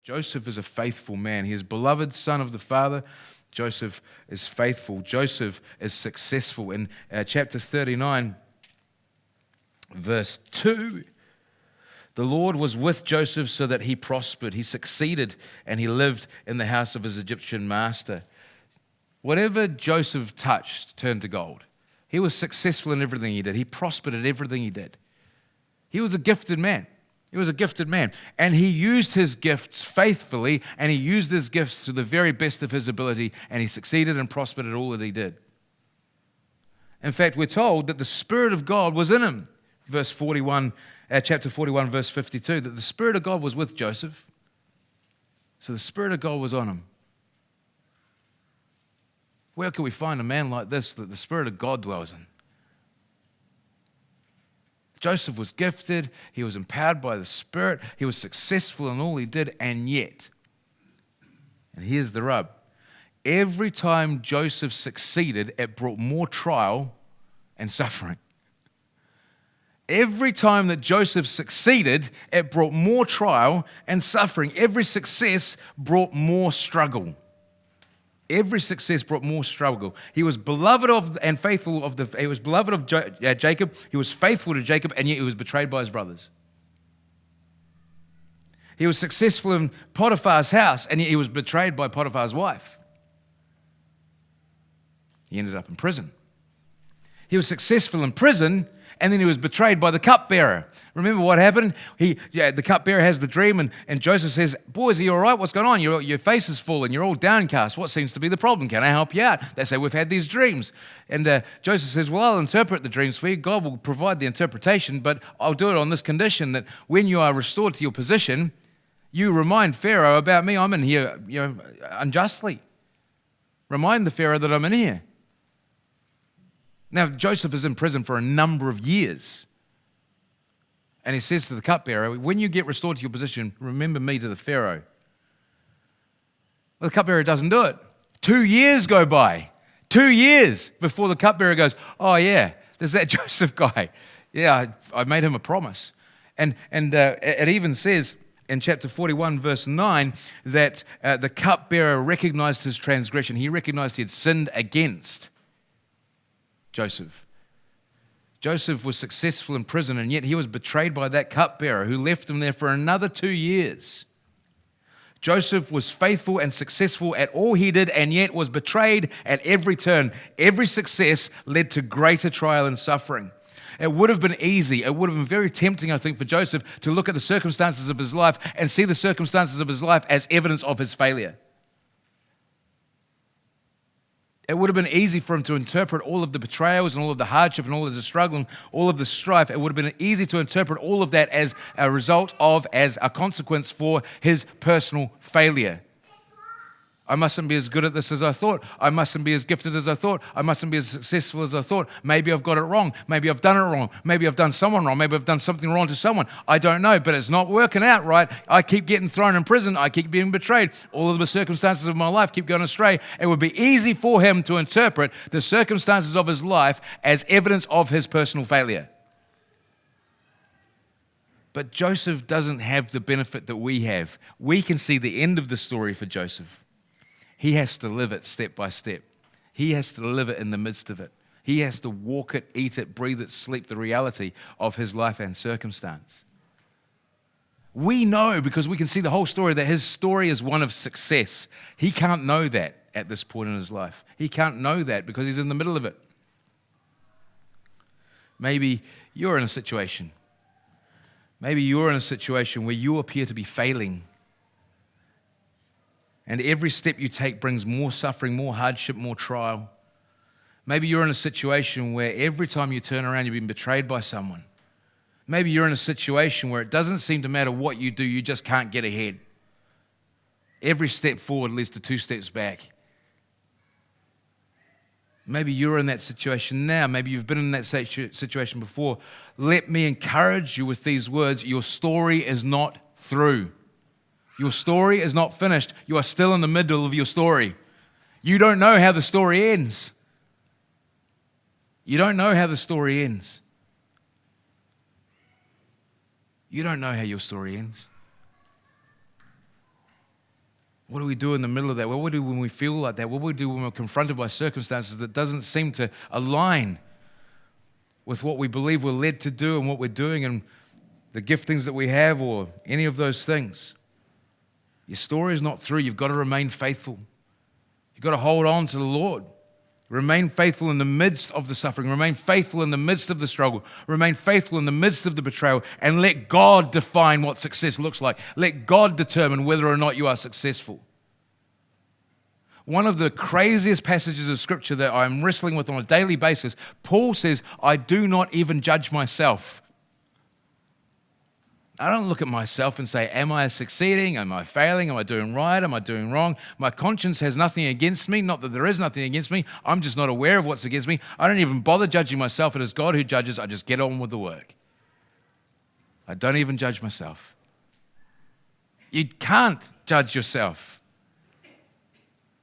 Joseph is a faithful man. He is beloved son of the Father. Joseph is faithful. Joseph is successful. In chapter 39, verse 2, the Lord was with Joseph so that he prospered. He succeeded and he lived in the house of his Egyptian master. Whatever Joseph touched turned to gold. He was successful in everything he did. He prospered at everything he did. He was a gifted man. He was a gifted man. And he used his gifts faithfully, and he used his gifts to the very best of his ability, and he succeeded and prospered at all that he did. In fact, we're told that the Spirit of God was in him. Chapter 41, verse 52, that the Spirit of God was with Joseph. So the Spirit of God was on him. Where can we find a man like this that the Spirit of God dwells in? Joseph was gifted, he was empowered by the Spirit, he was successful in all he did, and yet, and here's the rub, every time Joseph succeeded, it brought more trial and suffering. Every time that Joseph succeeded, it brought more trial and suffering. Every success brought more struggle. Every success brought more struggle. He was beloved of and faithful of the. He was beloved of Jacob. He was faithful to Jacob, and yet he was betrayed by his brothers. He was successful in Potiphar's house, and yet he was betrayed by Potiphar's wife. He ended up in prison. He was successful in prison, and then he was betrayed by the cupbearer. Remember what happened? The cupbearer has the dream, and Joseph says, "Boys, are you all right? What's going on? Your face is full, and you're all downcast. What seems to be the problem? Can I help you out?" They say, "We've had these dreams." And Joseph says, "Well, I'll interpret the dreams for you. God will provide the interpretation, but I'll do it on this condition, that when you are restored to your position, you remind Pharaoh about me. I'm in here unjustly. Remind the Pharaoh that I'm in here." Now, Joseph is in prison for a number of years. And he says to the cupbearer, "When you get restored to your position, remember me to the Pharaoh." Well, the cupbearer doesn't do it. 2 years go by. 2 years before the cupbearer goes, "Oh yeah, there's that Joseph guy. Yeah, I made him a promise." And it even says in chapter 41, verse 9, that the cupbearer recognized his transgression. He recognized he had sinned against Joseph. Joseph was successful in prison, and yet he was betrayed by that cupbearer who left him there for another 2 years. Joseph was faithful and successful at all he did, and yet was betrayed at every turn. Every success led to greater trial and suffering. It would have been easy, it would have been very tempting, I think, for Joseph to look at the circumstances of his life and see the circumstances of his life as evidence of his failure. It would have been easy for him to interpret all of the betrayals and all of the hardship and all of the struggle and all of the strife. It would have been easy to interpret all of that as a result of, as a consequence for his personal failure. I mustn't be as good at this as I thought. I mustn't be as gifted as I thought. I mustn't be as successful as I thought. Maybe I've got it wrong. Maybe I've done it wrong. Maybe I've done someone wrong. Maybe I've done something wrong to someone. I don't know, but it's not working out right. I keep getting thrown in prison. I keep being betrayed. All of the circumstances of my life keep going astray. It would be easy for him to interpret the circumstances of his life as evidence of his personal failure. But Joseph doesn't have the benefit that we have. We can see the end of the story for Joseph. He has to live it step by step. He has to live it in the midst of it. He has to walk it, eat it, breathe it, sleep the reality of his life and circumstance. We know, because we can see the whole story, that his story is one of success. He can't know that at this point in his life. He can't know that because he's in the middle of it. Maybe you're in a situation. Maybe you're in a situation where you appear to be failing. And every step you take brings more suffering, more hardship, more trial. Maybe you're in a situation where every time you turn around, you've been betrayed by someone. Maybe you're in a situation where it doesn't seem to matter what you do, you just can't get ahead. Every step forward leads to 2 steps back. Maybe you're in that situation now. Maybe you've been in that situation before. Let me encourage you with these words. Your story is not through. Your story is not finished. You are still in the middle of your story. You don't know how the story ends. You don't know how the story ends. You don't know how your story ends. What do we do in the middle of that? What do we do when we feel like that? What do we do when we're confronted by circumstances that doesn't seem to align with what we believe we're led to do and what we're doing and the giftings that we have or any of those things? Your story is not through. You've got to remain faithful. You've got to hold on to the Lord. Remain faithful in the midst of the suffering. Remain faithful in the midst of the struggle. Remain faithful in the midst of the betrayal. And let God define what success looks like. Let God determine whether or not you are successful. One of the craziest passages of Scripture that I'm wrestling with on a daily basis, Paul says, I do not even judge myself. I don't look at myself and say, am I succeeding? Am I failing? Am I doing right? Am I doing wrong? My conscience has nothing against me. Not that there is nothing against me. I'm just not aware of what's against me. I don't even bother judging myself. It is God who judges. I just get on with the work. I don't even judge myself. You can't judge yourself.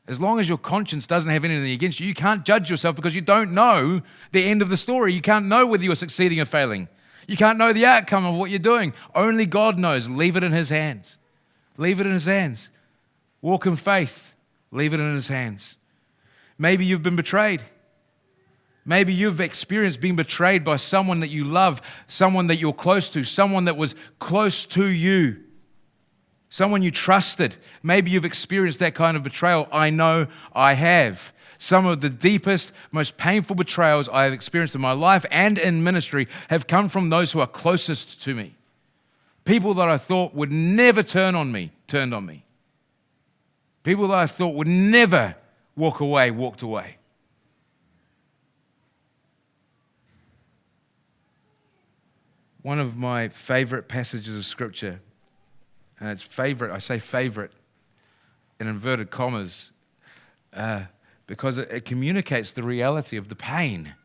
As long as your conscience doesn't have anything against you, you can't judge yourself because you don't know the end of the story. You can't know whether you're succeeding or failing. You can't know the outcome of what you're doing. Only God knows. Leave it in His hands. Leave it in His hands. Walk in faith. Leave it in His hands. Maybe you've been betrayed. Maybe you've experienced being betrayed by someone that you love, someone that you're close to, someone that was close to you, someone you trusted. Maybe you've experienced that kind of betrayal. I know I have. Some of the deepest, most painful betrayals I have experienced in my life and in ministry have come from those who are closest to me. People that I thought would never turn on me, turned on me. People that I thought would never walk away, walked away. One of my favorite passages of Scripture, and it's favorite, I say favorite in inverted commas, because it communicates the reality of the pain.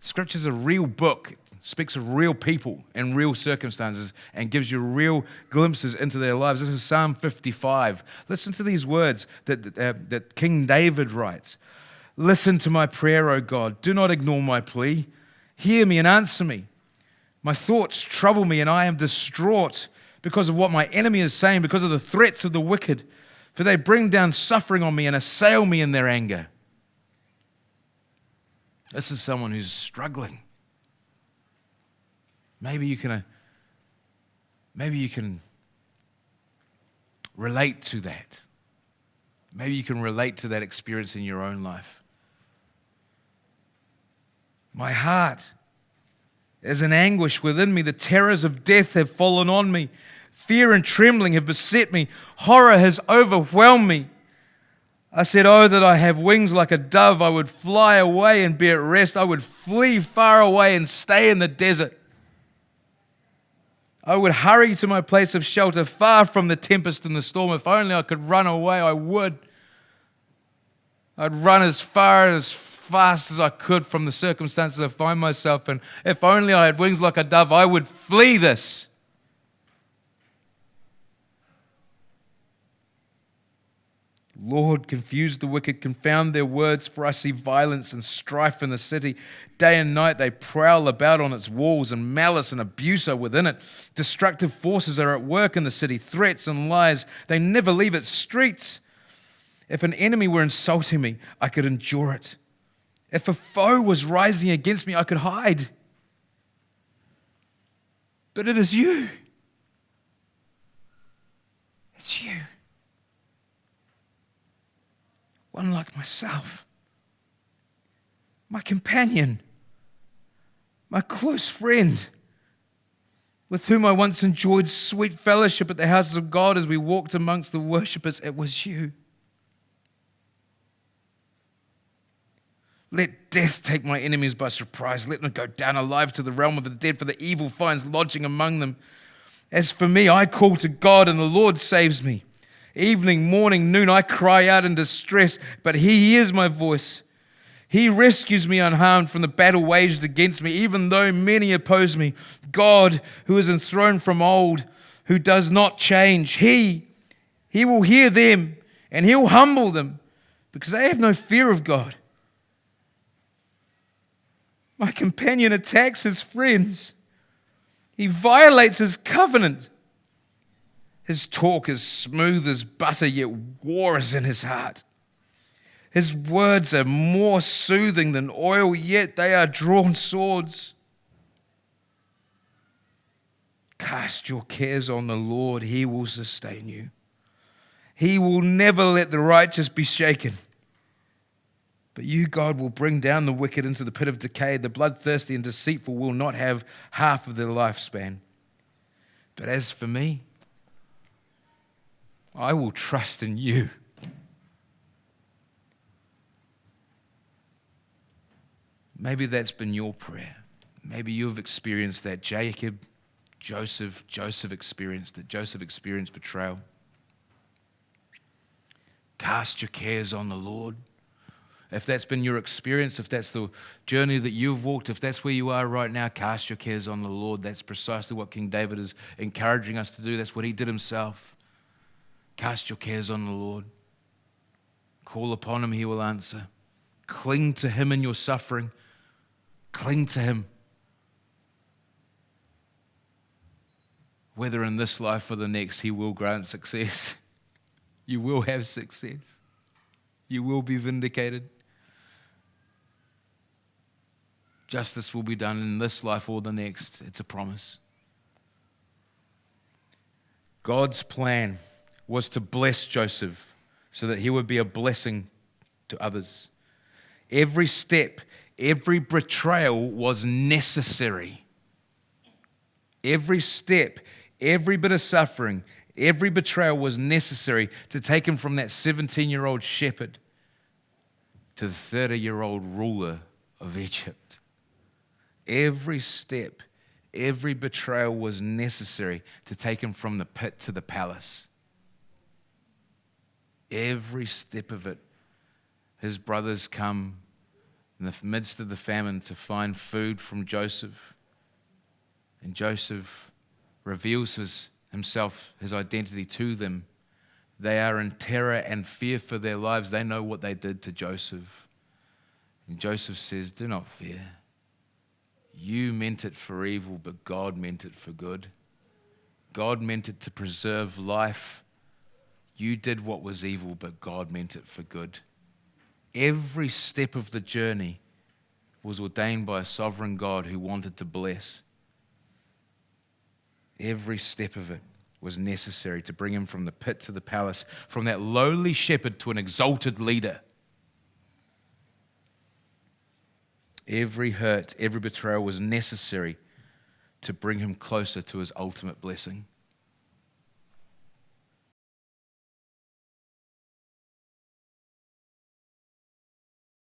Scripture's a real book, speaks of real people and real circumstances and gives you real glimpses into their lives. This is Psalm 55. Listen to these words that King David writes. Listen to my prayer, O God. Do not ignore my plea. Hear me and answer me. My thoughts trouble me and I am distraught because of what my enemy is saying, because of the threats of the wicked. For they bring down suffering on me and assail me in their anger. This is someone who's struggling. Maybe you can relate to that. Maybe you can relate to that experience in your own life. My heart is in anguish within me. The terrors of death have fallen on me. Fear and trembling have beset me. Horror has overwhelmed me. I said, oh, that I have wings like a dove. I would fly away and be at rest. I would flee far away and stay in the desert. I would hurry to my place of shelter, far from the tempest and the storm. If only I could run away, I would. I'd run as far and as fast as I could from the circumstances I find myself in. If only I had wings like a dove, I would flee this. Lord, confuse the wicked, confound their words, for I see violence and strife in the city. Day and night they prowl about on its walls, and malice and abuse are within it. Destructive forces are at work in the city, threats and lies. They never leave its streets. If an enemy were insulting me, I could endure it. If a foe was rising against me, I could hide. But it is you. It's you. One like myself, my companion, my close friend, with whom I once enjoyed sweet fellowship at the houses of God as we walked amongst the worshippers. It was you. Let death take my enemies by surprise. Let them go down alive to the realm of the dead, for the evil finds lodging among them. As for me, I call to God, and the Lord saves me. Evening, morning, noon, I cry out in distress, but He hears my voice. He rescues me unharmed from the battle waged against me, even though many oppose me. God, who is enthroned from old, who does not change, He will hear them, and He will humble them, because they have no fear of God. My companion attacks his friends. He violates his covenant. His talk is smooth as butter, yet war is in his heart. His words are more soothing than oil, yet they are drawn swords. Cast your cares on the Lord, he will sustain you. He will never let the righteous be shaken. But you, God, will bring down the wicked into the pit of decay. The bloodthirsty and deceitful will not have half of their lifespan. But as for me, I will trust in you. Maybe that's been your prayer. Maybe you've experienced that. Joseph experienced it. Joseph experienced betrayal. Cast your cares on the Lord. If that's been your experience, if that's the journey that you've walked, if that's where you are right now, cast your cares on the Lord. That's precisely what King David is encouraging us to do. That's what he did himself. Cast your cares on the Lord. Call upon him, he will answer. Cling to him in your suffering. Cling to him. Whether in this life or the next, he will grant success. You will have success. You will be vindicated. Justice will be done in this life or the next. It's a promise. God's plan was to bless Joseph so that he would be a blessing to others. Every step, every betrayal was necessary. Every step, every bit of suffering, every betrayal was necessary to take him from that 17-year-old shepherd to the 30-year-old ruler of Egypt. Every step, every betrayal was necessary to take him from the pit to the palace. Every step of it. His brothers come in the midst of the famine to find food from Joseph. And Joseph reveals himself, his identity to them. They are in terror and fear for their lives. They know what they did to Joseph. And Joseph says, do not fear. You meant it for evil, but God meant it for good. God meant it to preserve life. You did what was evil, but God meant it for good. Every step of the journey was ordained by a sovereign God who wanted to bless. Every step of it was necessary to bring him from the pit to the palace, from that lowly shepherd to an exalted leader. Every hurt, every betrayal was necessary to bring him closer to his ultimate blessing.